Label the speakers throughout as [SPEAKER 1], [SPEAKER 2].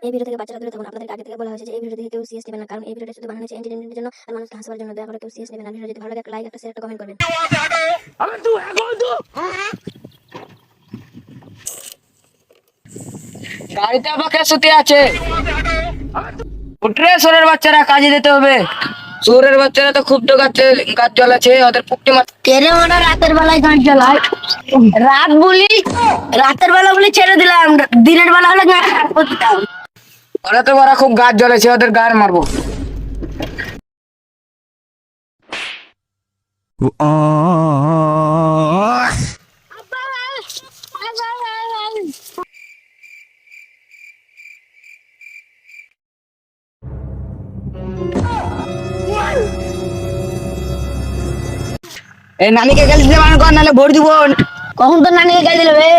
[SPEAKER 1] এই ভিডিও থেকে বাচ্চারা দূরে থাকুন। আপনাদেরকে আগে থেকে বলা হয়েছে যে এই ভিডিও থেকে কেউ সিরিয়াস নেবেন না, কারণ এই ভিডিওটা শুধু বানানো হয়েছে এন্টারটেইনমেন্টের জন্য আর মানুষকে হাসাবার জন্য। দয়া করে কেউ সিরিয়াস নেবেন না। ভিডিও যদি ভালো লাগে একটা লাইক, একটা শেয়ার, একটা কমেন্ট করবেন।
[SPEAKER 2] গাড়িতে আমাকে শুতে আছে। উঠরে সোরের বাচ্চারা, কাজে যেতে হবে। সোরের বাচ্চারা তো খুব ডোকাচ্ছে, গাছ জ্বলাচ্ছে, ওদের পুকটি মার।
[SPEAKER 3] তেরে ওরা রাতের বেলায় গাছ জ্বালায়। রাত বলি, রাতের বেলা বলি ছেড়ে দিলাম, দিনের বেলা হলে গাছ কাটবো দিতাম।
[SPEAKER 2] ওরা তো ওরা খুব গাছ জ্বলেছে, ওদের গায়ে মারবো। এই নানিকে গাল দিতে মান কর, নাহলে ভোট দিব।
[SPEAKER 3] কখন তোর নানিকে গাল দিলে বে?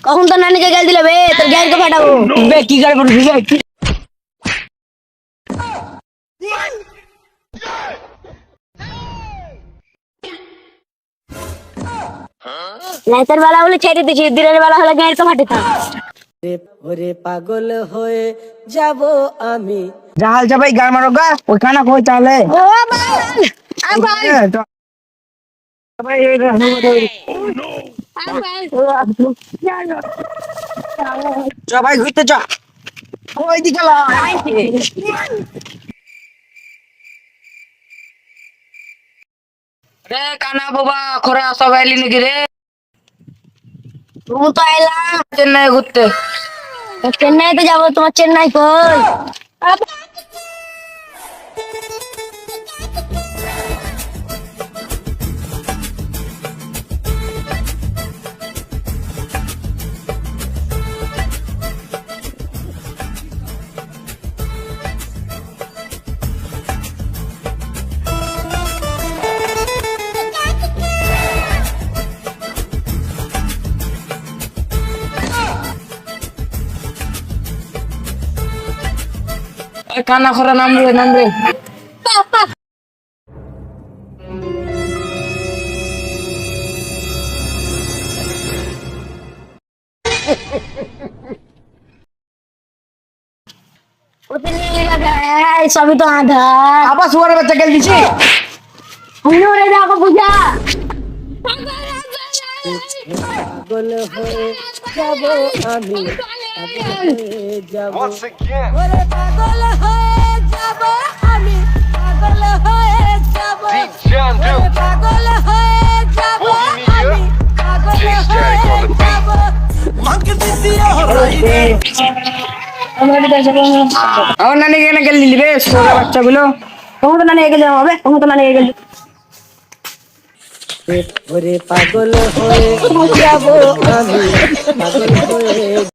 [SPEAKER 3] কখন তোর নানিকে গাল দিলে বে? তোর গাড়িকে ফাটাবো।
[SPEAKER 2] বে কি গাল করবি বে?
[SPEAKER 3] রাতের বেলা হলে ছেড়ে দিছি, দিনের বেলা হলে গাড়িকে ফাটাতাম।
[SPEAKER 4] ওরে পাগল হয়ে যাব আমি।
[SPEAKER 2] জাহাল চাপাই গাল মারো গা, ওইখানে কই তাহলে।
[SPEAKER 3] ও বাল, আবাল,
[SPEAKER 2] সবাই ঘুরতে চ, ওইদিকে রে কানা বাবা, খরা সবাই এলি নাকি রে?
[SPEAKER 3] তুমি তো এলাম
[SPEAKER 2] চেন্নাই ঘুরতে।
[SPEAKER 3] চেন্নাইতে যাবো, তোমার চেন্নাই কই?
[SPEAKER 2] ওই কানা খরা নাম রে, নাম রে।
[SPEAKER 3] সবই তো আধার।
[SPEAKER 2] আবার শুয়ারের বাচ্চা গেল দিছি।
[SPEAKER 3] আমি ওরে যাবো পূজা।
[SPEAKER 4] পাগল হয়ে যাব আমি, পাগল হয়ে যাব। ওরে পাগল হয়ে যাব আমি, পাগল হয়ে যাব। ওরে পাগল হয়ে যাব আমি, পাগল হয়ে যাব।
[SPEAKER 2] আমার নানি কেন গেল দিলি রে শুয়ারের বাচ্চাগুলো?
[SPEAKER 3] কখন তো নানি এগে যাবো হবে, কখন তো নানি এগে
[SPEAKER 4] ওরে পাগল হয়ে যাব আমি, পাগল হয়ে